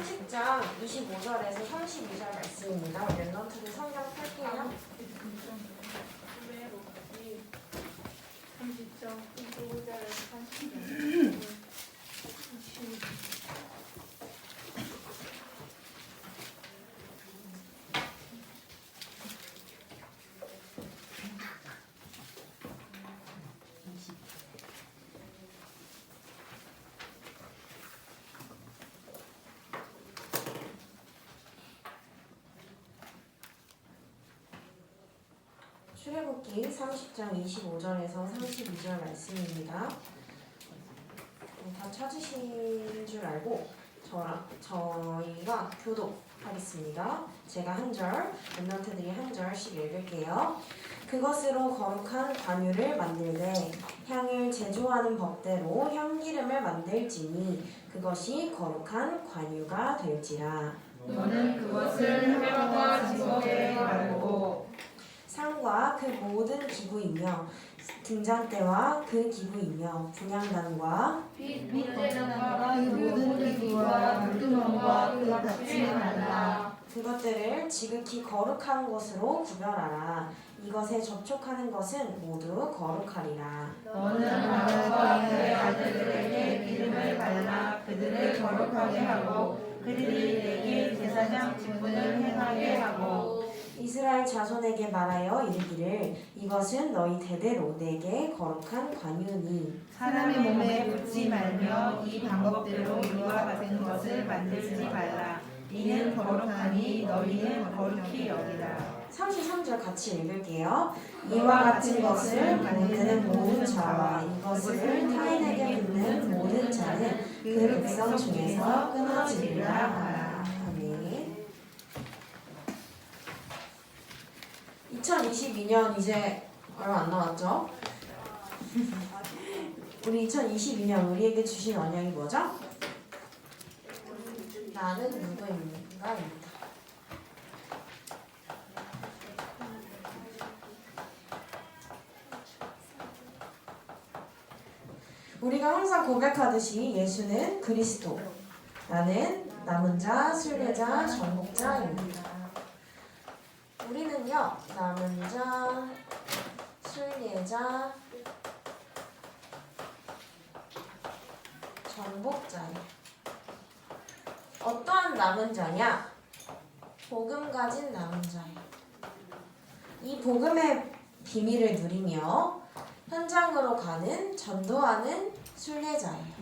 30장 25절에서 32절 말씀입니다. 랩넌트들 성경 펼게요. 30장 25절에서 30절 출애굽기 30장 25절에서 32절 말씀입니다. 다 찾으신 줄 알고 저희가 교독하겠습니다. 제가 한 절, 랩넌트들이 한 절씩 읽을게요. 그것으로 거룩한 관유를 만들되 향을 제조하는 법대로 향기름을 만들지니 그것이 거룩한 관유가 될지라. 너는 그것을 회막과 지붕에 바르고 상과 그 모든 기구이며 등잔대와 그 기구이며 분향단과 빛대장과 그 모든 기구와 물두멍과 그 닫지 말라. 그것들을 지극히 거룩한 것으로 구별하라. 이것에 접촉하는 것은 모두 거룩하리라. 너는 아론과 그의 아들들에게 기름을 발라 그들을 거룩하게 하고 그들이 내게 제사장 직분을 행하게 하고 이스라엘 자손에게 말하여 이르기를 이것은 너희 대대로 내게 거룩한 관유니 사람의 몸에 묻지 말며 이 방법대로 이와 같은 것을 만들지 말라. 이는 거룩하니 너희는 거룩히 여기라. 33절 같이 읽을게요. 이와 같은 것을 만드는 모든 자와 이것을 타인에게 빚는 모든 자는 그 백성 중에서 끊어지리라 하라. 아멘. 2022년 이제 얼마 안 남았죠? 우리 2022년 우리에게 주신 언약이 뭐죠? 나는 누구인가입니다. 우리가 항상 고백하듯이 예수는 그리스도, 나는 남은 자, 순례자, 정복자입니다. 우리는요, 남은 자, 순례자, 정복자예요. 어떠한 남은 자냐? 복음 가진 남은 자예요. 이 복음의 비밀을 누리며 현장으로 가는, 전도하는 순례자예요.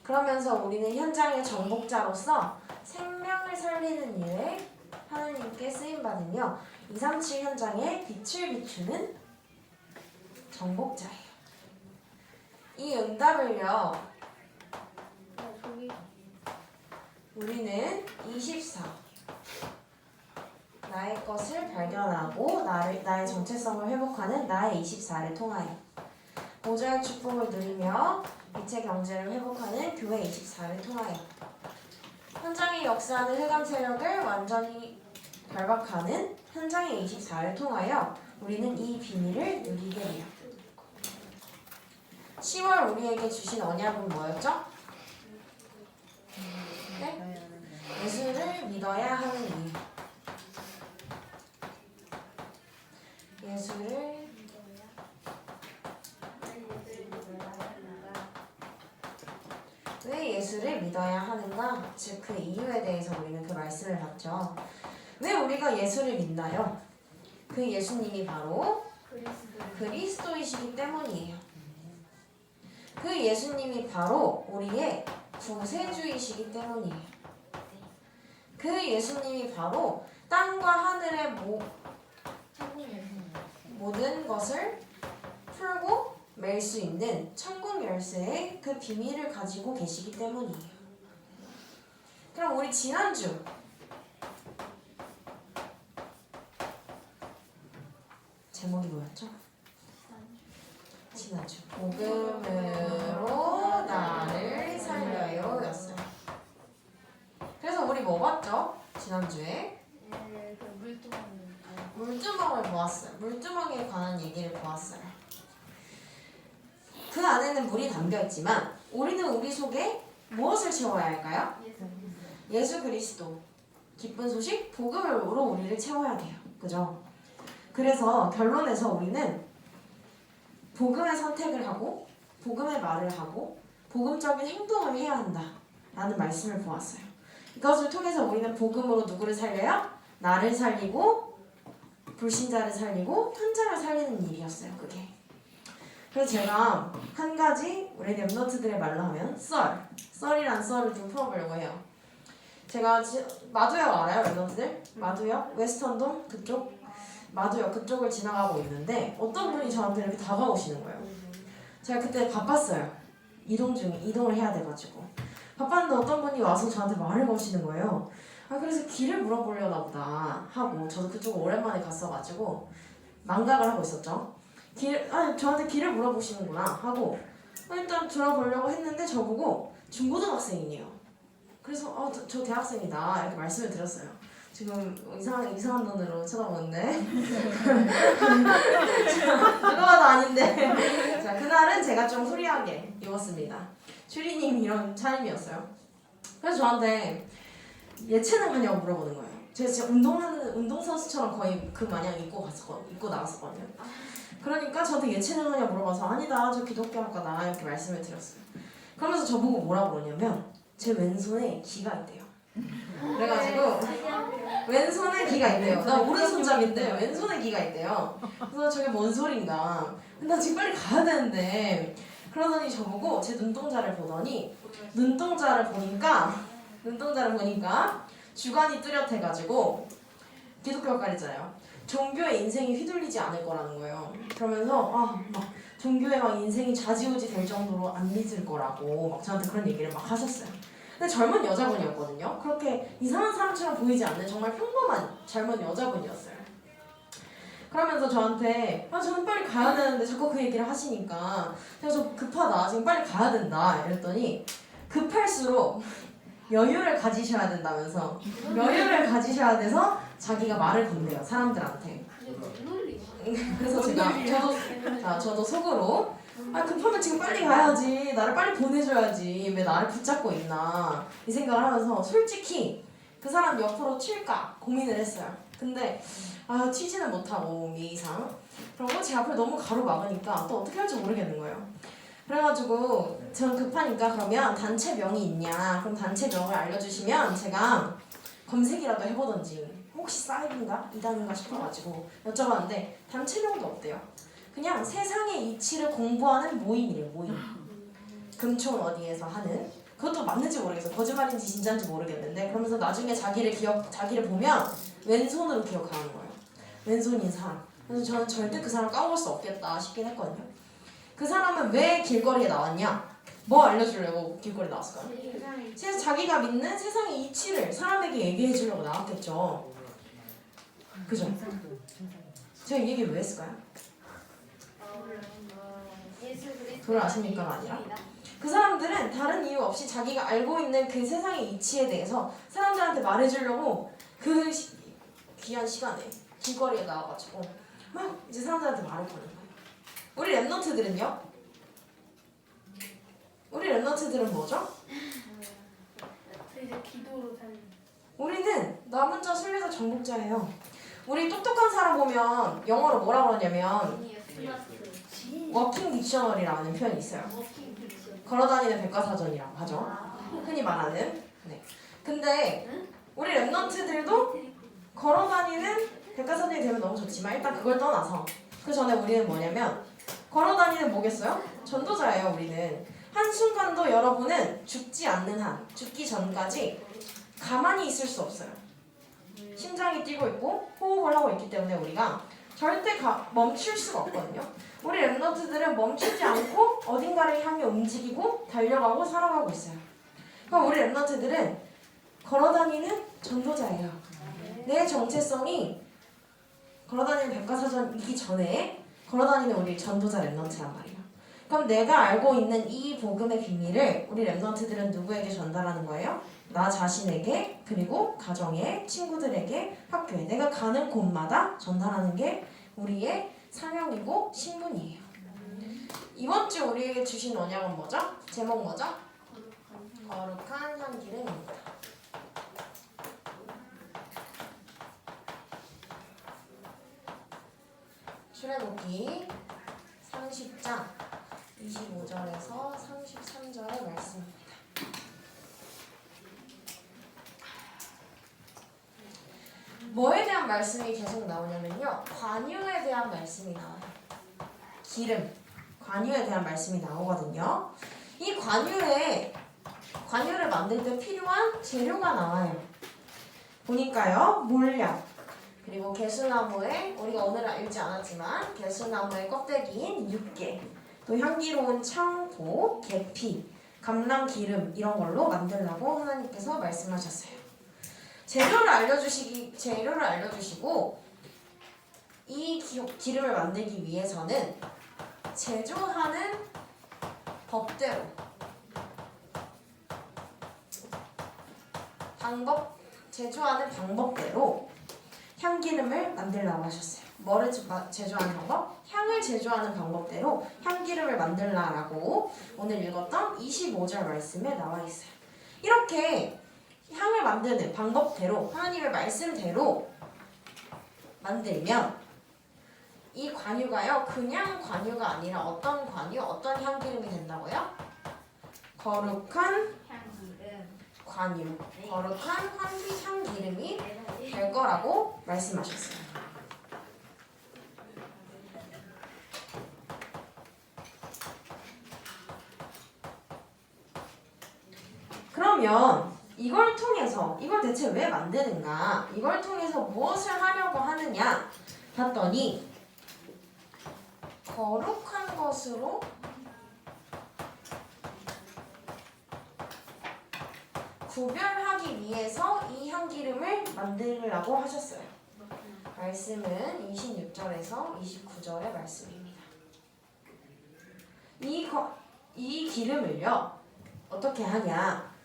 그러면서 우리는 현장의 정복자로서 생명을 살리는 일에 하나님께 쓰임받으며 237 현장에 빛을 비추는 정복자예요. 이 응답을요, 우리는 24 나의 것을 발견하고 나의 정체성을 회복하는 나의 24를 통하여 보좌의 축복을 누리며 빛의 경제를 회복하는 교회 24를 통하여 현장에 역사하는 흑암 세력을 완전히 결박하는 현장의 24를 통하여 우리는 이 비밀을 누리게 해요. 10월 우리에게 주신 언약은 뭐였죠? 네? 예수를 믿어야 하는 이유. 예수를 왜 예수를 믿어야 하는가? 즉 그 이유에 대해서 우리는 그 말씀을 봤죠. 왜 우리가 예수를 믿나요? 그 예수님이 바로 그리스도이시기 때문이에요. 그 예수님이 바로 우리의 구세주이시기 때문이에요. 그 예수님이 바로 땅과 하늘의 모든 것을 풀고 맬 수 있는 천국 열쇠의 그 비밀을 가지고 계시기 때문이에요. 그럼 우리 지난주 제목이 뭐였죠? 지난주 복음으로 나를 살려요 였어요. 그래서 우리 뭐 봤죠? 지난주에 물두멍을 보았어요. 물두멍에 관한 얘기를 보았어요. 그 안에는 물이 담겨 있지만 우리는 우리 속에 무엇을 채워야 할까요? 예수 그리스도. 기쁜 소식, 복음으로 우리를 채워야 돼요. 그죠? 그래서 결론에서 우리는 복음의 선택을 하고 복음의 말을 하고 복음적인 행동을 해야 한다 라는 말씀을 보았어요. 이것을 통해서 우리는 복음으로 누구를 살려요? 나를 살리고 불신자를 살리고 현장을 살리는 일이었어요. 그게. 그래서 제가 한 가지 우리 랩너트들의 말로 하면 썰이란 썰을 좀 풀어보려고 해요. 제가 마두역 알아요? 랩너트들? 마두역? 웨스턴동? 그쪽? 마두역 그쪽을 지나가고 있는데 어떤 분이 저한테 이렇게 다가오시는 거예요. 제가 그때 바빴어요. 이동을 해야 돼가지고 바빴는데 어떤 분이 와서 저한테 말을 거시는 거예요. 그래서 길을 물어보려나 보다 하고 저도 그쪽 오랜만에 갔어가지고 망각을 하고 있었죠. 저한테 길을 물어보시는구나 하고 일단 들어보려고 했는데 저보고 중고등학생이에요. 그래서 저 대학생이다 이렇게 말씀을 드렸어요. 지금 이상한 눈으로 쳐다보는데 누가 봐도 아닌데. 자, 그날은 제가 좀 후리하게 입었습니다. 추리님 이런 차림이었어요. 그래서 저한테 예체능 하냐고 물어보는 거예요. 제가 진짜 운동선수처럼 거의 그 마냥 입고 나갔었거든요. 그러니까 저한테 예체능 하냐고 물어봐서 아니다 저 기독교학과다 이렇게 말씀을 드렸어요. 그러면서 저보고 뭐라고 그러냐면 제 왼손에 기가 있대요. 그래가지고 왼손에 기가 있대요. 나 오른손잡인데 왼손에 기가 있대요. 그래서 저게 뭔 소린가. 근데 나 지금 빨리 가야 되는데. 그러더니 저보고 제 눈동자를 보더니 눈동자를 보니까 주관이 뚜렷해가지고 기독교학과잖아요. 종교에 인생이 휘둘리지 않을 거라는 거예요. 그러면서 막 종교에 막 인생이 좌지우지 될 정도로 안 믿을 거라고 막 저한테 그런 얘기를 막 하셨어요. 근데 젊은 여자분이었거든요. 그렇게 이상한 사람처럼 보이지 않는 정말 평범한 젊은 여자분이었어요. 그러면서 저한테 저는 빨리 가야 되는데 자꾸 그 얘기를 하시니까 제가 저 급하다 지금 빨리 가야 된다 이랬더니 급할수록 여유를 가지셔야 된다면서 여유를 가지셔야 돼서 자기가 말을 건네요 사람들한테. 그래서 저도 속으로 급하면 지금 빨리 가야지 나를 빨리 보내줘야지 왜 나를 붙잡고 있나 이 생각을 하면서 솔직히 그 사람 옆으로 튈까 고민을 했어요. 근데 튀지는 못하고 예의상 그러고 제 앞을 너무 가로막으니까 또 어떻게 할지 모르겠는 거예요. 그래가지고 저는 급하니까 그러면 단체명이 있냐 그럼 단체명을 알려주시면 제가 검색이라도 해보던지 혹시 사이드인가 이단인가 싶어가지고 여쭤봤는데 단체명도 없대요. 그냥 세상의 이치를 공부하는 모임이래요. 모임. 금촌 어디에서 하는 그것도 맞는지 모르겠어요. 거짓말인지 진짜인지 모르겠는데 그러면서 나중에 자기를 보면 왼손으로 기억하는 거예요. 왼손인 사람. 그래서 저는 절대 그 사람 까먹을 수 없겠다 싶긴 했거든요. 그 사람은 왜 길거리에 나왔냐? 뭐 알려주려고 길거리에 나왔을까요? 자기가 믿는 세상의 이치를 사람에게 얘기해 주려고 나왔겠죠. 그죠? 제가 이 얘기 왜 했을까요? 그걸 아십니까가 아니라 그 사람들은 다른 이유 없이 자기가 알고 있는 그 세상의 이치에 대해서 사람들한테 말해주려고 그 귀한 시간에 길거리에 나와가지고 막 이제 사람들한테 말을 거는 거예요. 우리 랩너트들은요? 우리 랩너트들은 뭐죠? 이제 기도로 살려. 우리는 남은 자 순례자 정복자예요. 우리 똑똑한 사람 보면 영어로 뭐라 그러냐면 워킹 딕셔너리라는 표현이 있어요. 걸어다니는 백과사전이라고 하죠. 흔히 말하는. 네. 근데 우리 랩넌트들도 걸어다니는 백과사전이 되면 너무 좋지만 일단 그걸 떠나서 그 전에 우리는 뭐냐면 걸어다니는 뭐겠어요? 전도자예요. 우리는 한순간도 여러분은 죽지 않는 한 죽기 전까지 가만히 있을 수 없어요. 심장이 뛰고 있고 호흡을 하고 있기 때문에 우리가 절대 멈출 수가 없거든요. 우리 랩런트들은 멈추지 않고 어딘가를 향해 움직이고 달려가고 살아가고 있어요. 그럼 우리 랩런트들은 걸어다니는 전도자예요. 내 정체성이 걸어다니는 백과사전이기 전에 걸어다니는 우리 전도자 랩런트란 말이에요. 그럼 내가 알고 있는 이 복음의 비밀을 우리 랩런트들은 누구에게 전달하는 거예요? 나 자신에게, 그리고 가정에, 친구들에게, 학교에, 내가 가는 곳마다 전달하는 게 우리의 사명이고 신분이에요. 이번 주 우리에게 주신 언약은 뭐죠? 제목 뭐죠? 거룩한 향기름입니다. 출애굽기 30장 25절에서 33절의 말씀입니다. 뭐에 대한 말씀이 계속 나오냐면요. 관유에 대한 말씀이 나와요. 기름, 관유에 대한 말씀이 나오거든요. 이 관유를 만들 때 필요한 재료가 나와요. 보니까요. 몰약, 그리고 개수나무에, 우리가 오늘 읽지 않았지만 개수나무의 껍데기인 육개, 또 향기로운 청포, 계피, 감람기름 이런 걸로 만들라고 하나님께서 말씀하셨어요. 재료를 알려주시고 이 기름을 만들기 위해서는 제조하는 법대로 제조하는 방법대로 향기름을 만들라고 하셨어요. 뭐를 제조하는 방법? 향을 제조하는 방법대로 향기름을 만들라라고 오늘 읽었던 25절 말씀에 나와 있어요. 이렇게 향을 만드는 방법대로 하나님의 말씀대로 만들면 이 관유가요, 그냥 관유가 아니라 어떤 관유, 어떤 향기름이 된다고요? 거룩한 관유, 거룩한 향기름이 될 거라고 말씀하셨어요. 그러면 이걸 대체 왜 만드는가? 이걸 통해서 무엇을 하려고 하느냐? 봤더니 거룩한 것으로 구별하기 위해서 이 향기름을 만들라고 하셨어요. 말씀은 26절에서 29절의 말씀입니다. 이 기름을요, 어떻게 하냐?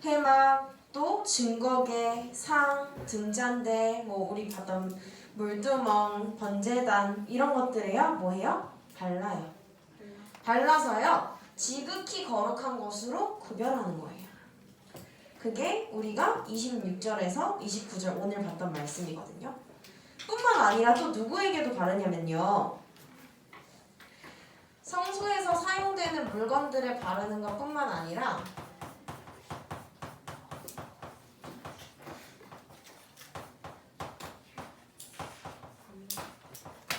해막, 또 증거계, 상, 등잔대, 우리 봤던 물두멍, 번제단 이런 것들에요, 뭐해요? 발라요. 발라서요, 지극히 거룩한 것으로 구별하는 거예요. 그게 우리가 26절에서 29절 오늘 봤던 말씀이거든요. 뿐만 아니라 또 누구에게도 바르냐면요, 성소에서 사용되는 물건들에 바르는 것뿐만 아니라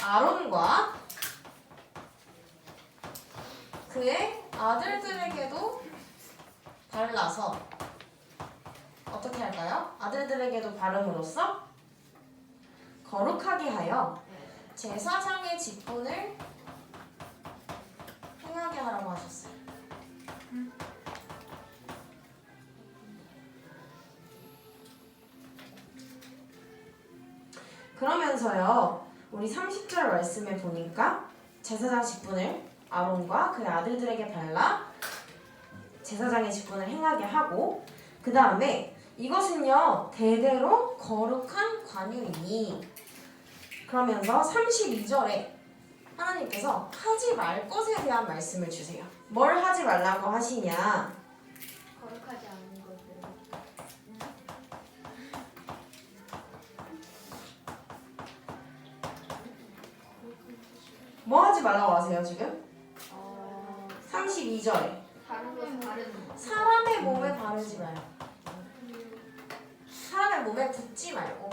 아론과 그의 아들들에게도 발라서 어떻게 할까요? 아들들에게도 바름으로써 거룩하게 하여 제사장의 직분을 행하게 하라고 하셨어요. 그러면서요, 우리 30절 말씀에 보니까 제사장 직분을 아론과 그의 아들들에게 발라 제사장의 직분을 행하게 하고, 그 다음에 이것은요 대대로 거룩한 관유이니, 그러면서 32절에 하나님께서 하지 말 것에 대한 말씀을 주세요. 뭘 하지 말라고 하시냐? 거룩하지 않은 것들. 뭐 하지 말라고 하세요 지금? 32절에 다른 건 다른. 사람의 몸에 바르지 마요. 사람의 몸에 붓지 말고.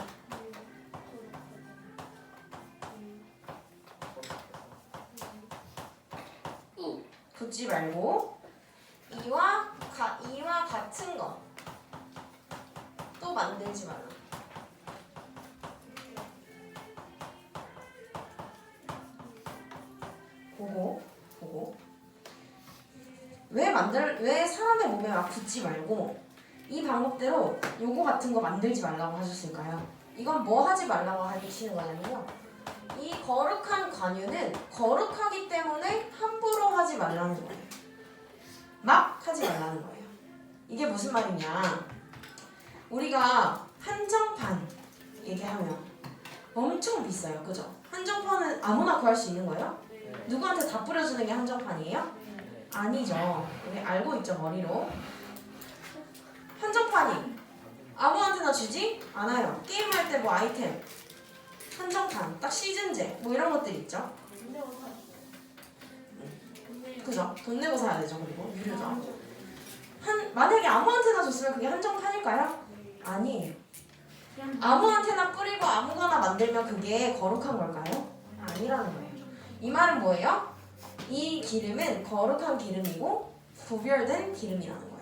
붓지 말고 이와 같은 거 또 만들지 말라. 보고 왜 사람의 몸에 막 붓지 말고 이 방법대로 요거 같은 거 만들지 말라고 하셨을까요? 이건 뭐 하지 말라고 하시는 거냐면요, 이 거룩한 관유는 거룩하기 때문에 함부로 하지 말라는 거예요. 막 하지 말라는 거예요. 이게 무슨 말이냐, 우리가 한정판 얘기하면 엄청 비싸요, 그죠? 한정판은 아무나 구할 수 있는 거예요? 누구한테 다 뿌려주는 게 한정판이에요? 아니죠. 우리 알고 있죠, 머리로. 한정판이 아무한테나 주지 않아요. 게임할 때 뭐 아이템, 한정판, 딱 시즌제 뭐 이런 것들 있죠. 그죠? 돈 내고 사야 되죠. 그리고 유료죠. 만약에 아무한테나 줬으면 그게 한정판일까요? 아니에요. 아무한테나 뿌리고 아무거나 만들면 그게 거룩한 걸까요? 아니라는 거예요. 이 말은 뭐예요? 이 기름은 거룩한 기름이고 구별된 기름이라는 거예요.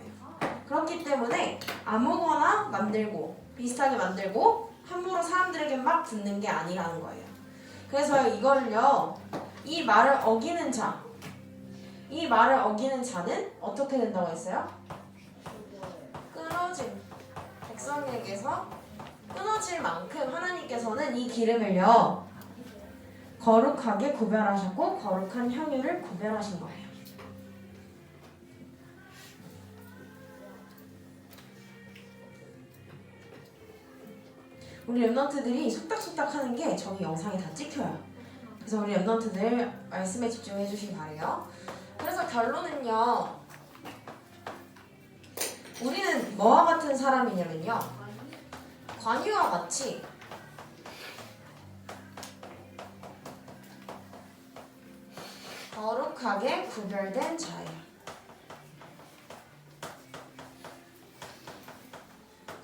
그렇기 때문에 아무거나 만들고 비슷하게 만들고 함부로 사람들에게 막 붓는 게 아니라는 거예요. 그래서 이거를요, 이 말을 어기는 자, 이 말을 어기는 자는 어떻게 된다고 했어요? 끊어짐. 백성에게서 끊어질 만큼 하나님께서는 이 기름을요 거룩하게 구별하셨고 거룩한 향유를 구별하신 거예요. 우리 랩런트들이 속닥속닥 하는 게 저희 영상에 다 찍혀요. 그래서 우리 랩런트들 말씀에 집중해 주시기 바래요. 그래서 결론은요, 우리는 뭐와 같은 사람이냐면요, 관유와 같이 거룩하게 구별된 자예요.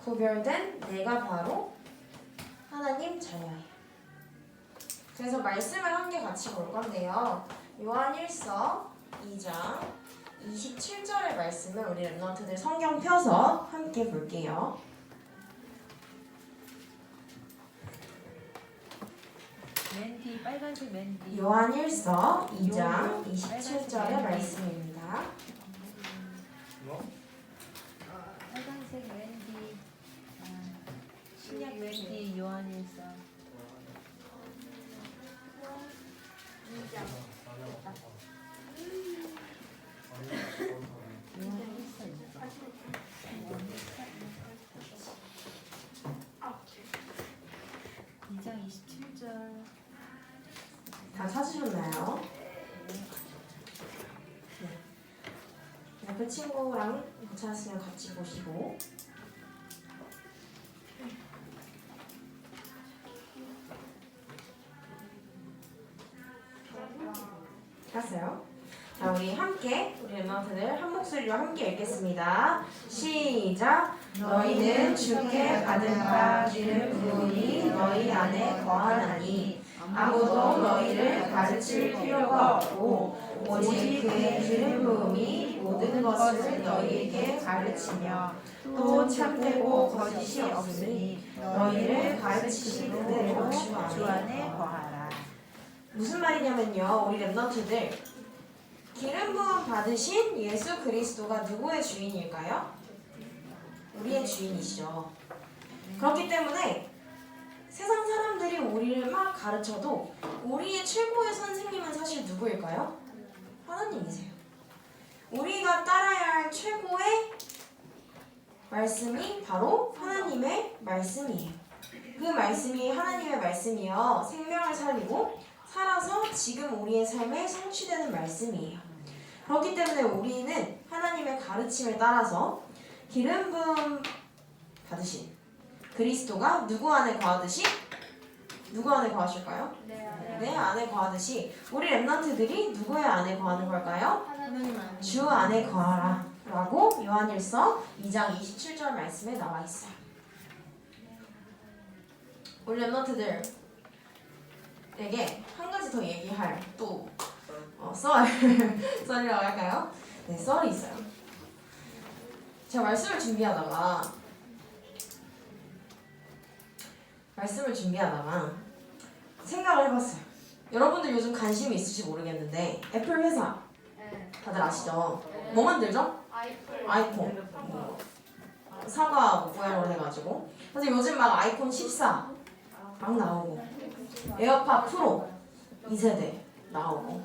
구별된 내가 바로 하나님 자녀예요. 그래서 말씀을 한 개 같이 볼 건데요. 요한 1서 2장 27절의 말씀을 우리 랩런트들 성경 펴서 함께 볼게요. 맨티 빨간색 맨티. 요한 1서 2장 27절의 말씀입니다. 빨간색 맨티. 신약 맨티 요한일서. 요한일서 2장 27절. 다 찾으셨나요? 네. 그 친구랑 괜찮으시면 같이 보시고. 봤어요? 자, 우리 함께 우리 랩런트들 한 목소리로 함께 읽겠습니다. 시작. 너희는 주께 받은 바 기름 부음이 너희 안에 거하나니 아무도 너희를 가르칠 필요가 없고 오직 그의 기름 부음이 모든 것을 너희에게 가르치며 또 참되고 거짓이 없으니 너희를 가르치신 그대로 주 안에 거하라. 무슨 말이냐면요, 우리 랩런트들 기름 부음 받으신 예수 그리스도가 누구의 주인일까요? 우리의 주인이시죠. 그렇기 때문에 세상 사람들이 우리를 막 가르쳐도 우리의 최고의 선생님은 사실 누구일까요? 하나님이세요. 우리가 따라야 할 최고의 말씀이 바로 하나님의 말씀이에요. 그 말씀이 하나님의 말씀이요, 생명을 살리고 살아서 지금 우리의 삶에 성취되는 말씀이에요. 그렇기 때문에 우리는 하나님의 가르침을 따라서 기름 부음 받으신 그리스도가 누구 안에 거하듯이, 누구 안에 거하실까요? 내 안에 거하듯이 우리 랩런트들이 누구의 안에 거하는 걸까요? 주 안에 거하라 라고 요한일서 2장 27절 말씀에 나와 있어요. 우리 랩런트들에게 한 가지 더 얘기할 또 썰이라고 할까요? 네, 썰이 있어요. 제가 말씀을 준비하다가 생각을 해봤어요. 여러분들 요즘 관심이 있으실지 모르겠는데 애플 회사 다들 아시죠? 뭐 만들죠? 아이폰. 사과 모양으로 해가지고. 그래서 요즘 막 아이폰 14 막 나오고 에어팟 프로 2세대 나오고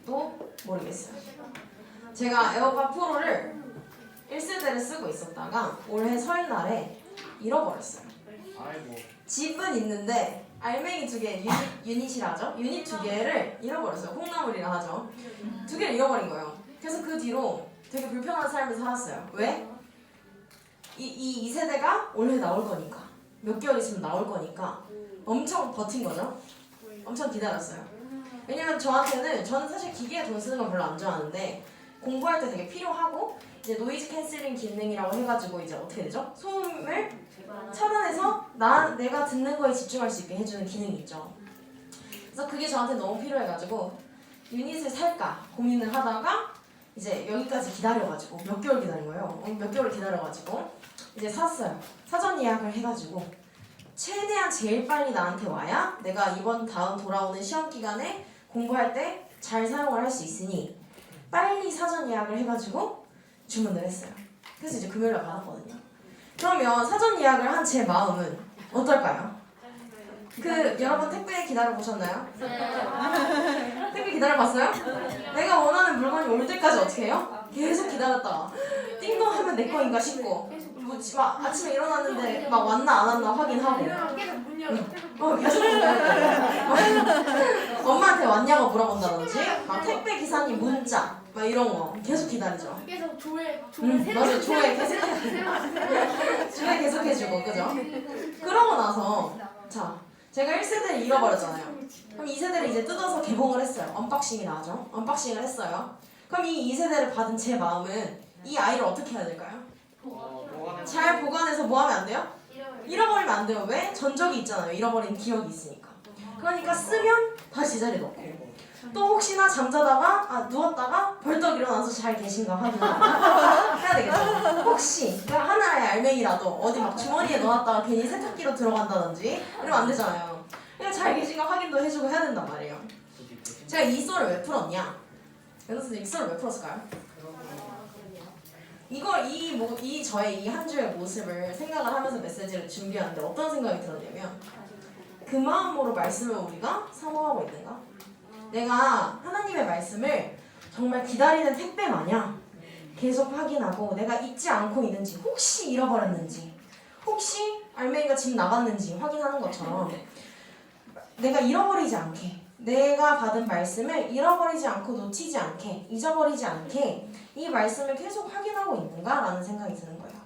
또 모르겠어요. 제가 에어팟 프로를 1세대를 쓰고 있었다가 올해 설날에 잃어버렸어요. 집은 있는데 알맹이 2개, 유닛이라 하죠? 유닛 2개를 잃어버렸어요. 콩나물이라 하죠. 2개를 잃어버린 거예요. 그래서 그 뒤로 되게 불편한 삶을 살았어요. 왜? 이 세대가 올해 나올 거니까 몇 개월 있으면 나올 거니까 엄청 버틴 거죠. 엄청 기다렸어요. 왜냐면 저는 사실 기계에 돈 쓰는 건 별로 안 좋아하는데 공부할 때 되게 필요하고 이제 노이즈 캔슬링 기능이라고 해가지고 이제 어떻게 되죠? 소음을 차단해서 내가 듣는 거에 집중할 수 있게 해주는 기능이 있죠. 그래서 그게 저한테 너무 필요해가지고 유닛을 살까 고민을 하다가 이제 여기까지 기다려가지고 몇 개월 기다린 거예요. 몇 개월 기다려가지고 이제 샀어요. 사전 예약을 해가지고 최대한 제일 빨리 나한테 와야 내가 이번 다음 돌아오는 시험 기간에 공부할 때 잘 사용을 할 수 있으니 빨리 사전 예약을 해가지고 주문을 했어요. 그래서 이제 금요일에 받았거든요. 그러면 사전 예약을 한 제 마음은 어떨까요? 여러분 택배 기다려보셨나요? 택배 기다려봤어요? 내가 원하는 물건이 올 때까지 어떻게 해요? 계속 기다렸다가 띵동 하면 내 거인가 싶고 막 아침에 일어났는데 막 왔나 안 왔나 확인하고 계속 기다렸다가 엄마한테 왔냐고 물어본다든지 막 택배 기사님 문자 막 이런 거 계속 기다리죠. 계속 조회 맞아 조회 계속 해주고 그죠? 그러고 나서 자 제가 1세대를 잃어버렸잖아요. 그럼 2세대를 이제 뜯어서 개봉을 했어요. 언박싱이 나죠. 언박싱을 했어요. 그럼 이 2세대를 받은 제 마음은 이 아이를 어떻게 해야 될까요? 잘 보관해서 뭐 하면 안 돼요? 잃어버리면 안 돼요. 왜? 전적이 있잖아요. 잃어버린 기억이 있으니까. 그러니까 쓰면 다시 제자리에 넣고 또 혹시나 잠자다가 누웠다가 벌떡 일어나서 잘 계신가 확인하고 해야 되겠죠. 혹시 그러니까 하나의 알맹이라도 어디 막 주머니에 넣어놨다가 괜히 세탁기로 들어간다든지 이러면 안 되잖아요. 그러니까 잘 계신가 확인도 해주고 해야 된단 말이에요. 제가 이 썰을 왜 풀었냐? 연습생 이 썰을 왜 풀었을까요? 저의 이 한 주의 모습을 생각을 하면서 메시지를 준비하는데 어떤 생각이 들었냐면 그 마음으로 말씀을 우리가 사모하고 있는가? 내가 하나님의 말씀을 정말 기다리는 택배 마냥 계속 확인하고 내가 잊지 않고 있는지 혹시 잃어버렸는지 혹시 알맹이가 집 나갔는지 확인하는 것처럼 내가 잃어버리지 않게 내가 받은 말씀을 잃어버리지 않고 놓치지 않게 잊어버리지 않게 이 말씀을 계속 확인하고 있는가라는 생각이 드는 거예요.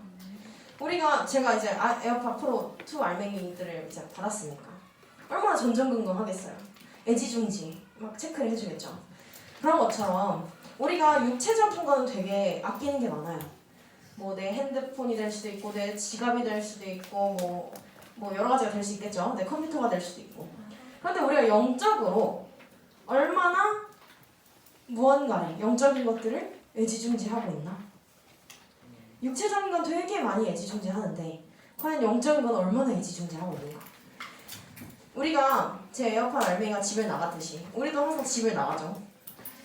제가 이제 에어팟 프로 2 알맹이들을 이제 받았으니까 얼마나 전전긍긍하겠어요. 애지중지 막 체크를 해주겠죠. 그런 것처럼 우리가 육체적인 거는 되게 아끼는 게 많아요. 뭐 내 핸드폰이 될 수도 있고 내 지갑이 될 수도 있고 뭐 여러 가지가 될 수 있겠죠. 내 컴퓨터가 될 수도 있고. 그런데 우리가 영적으로 얼마나 무언가를 영적인 것들을 애지중지하고 있나? 육체적인 건 되게 많이 애지중지하는데 과연 영적인 건 얼마나 애지중지하고 있는가? 우리가 제 에어팟 알맹이가 집을 나갔듯이 우리도 항상 집을 나가죠.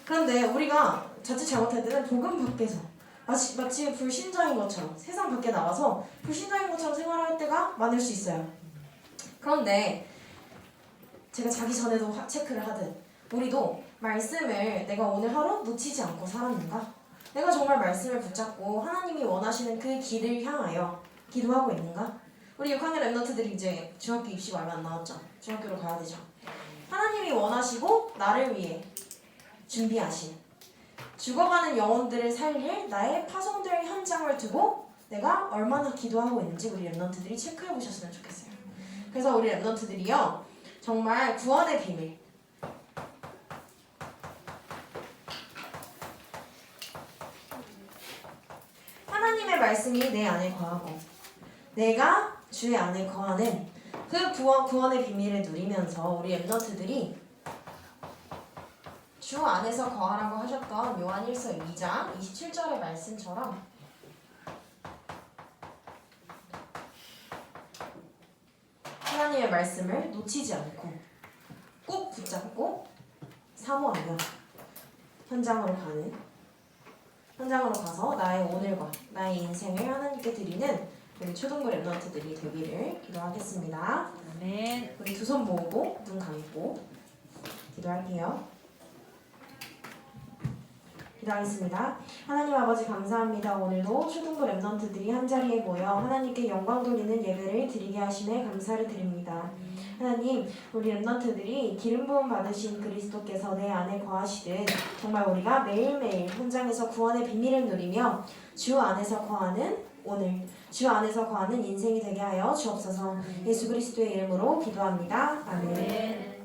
그런데 우리가 자칫 잘못할 때는 복음 밖에서 마치 불신자인 것처럼 세상 밖에 나가서 불신자인 것처럼 생활할 때가 많을 수 있어요. 그런데 제가 자기 전에도 체크를 하듯 우리도 말씀을 내가 오늘 하루 놓치지 않고 살았는가? 내가 정말 말씀을 붙잡고 하나님이 원하시는 그 길을 향하여 기도하고 있는가? 우리 6학년 랩런트들이 이제 중학교 입시가 얼마 안 남았죠? 중학교로 가야 되죠. 하나님이 원하시고 나를 위해 준비하신 죽어가는 영혼들을 살릴 나의 파송될 현장을 두고 내가 얼마나 기도하고 있는지 우리 랩런트들이 체크해 보셨으면 좋겠어요. 그래서 우리 랩런트들이요 정말 구원의 비밀 하나님의 말씀이 내 안에 거하고 내가 주의 안에 거하는 그 구원의 비밀을 누리면서 우리 랩런트들이 주 안에서 거하라고 하셨던 요한 1서 2장 27절의 말씀처럼 하나님의 말씀을 놓치지 않고 꼭 붙잡고 사모하며 현장으로 가서 나의 오늘과 나의 인생을 하나님께 드리는 우리 초등부 랩런트들이 되기를 기도하겠습니다. 아멘. 우리 두 손 모으고 눈 감고 기도할게요. 기도하겠습니다. 하나님 아버지 감사합니다. 오늘도 초등부 랩런트들이 한자리에 모여 하나님께 영광 돌리는 예배를 드리게 하심에 감사를 드립니다. 하나님, 우리 렘넌트들이 기름 부음 받으신 그리스도께서 내 안에 거하시듯 정말 우리가 매일매일 현장에서 구원의 비밀을 누리며 주 안에서 거하는 인생이 되게 하여 주옵소서. 예수 그리스도의 이름으로 기도합니다. 아멘.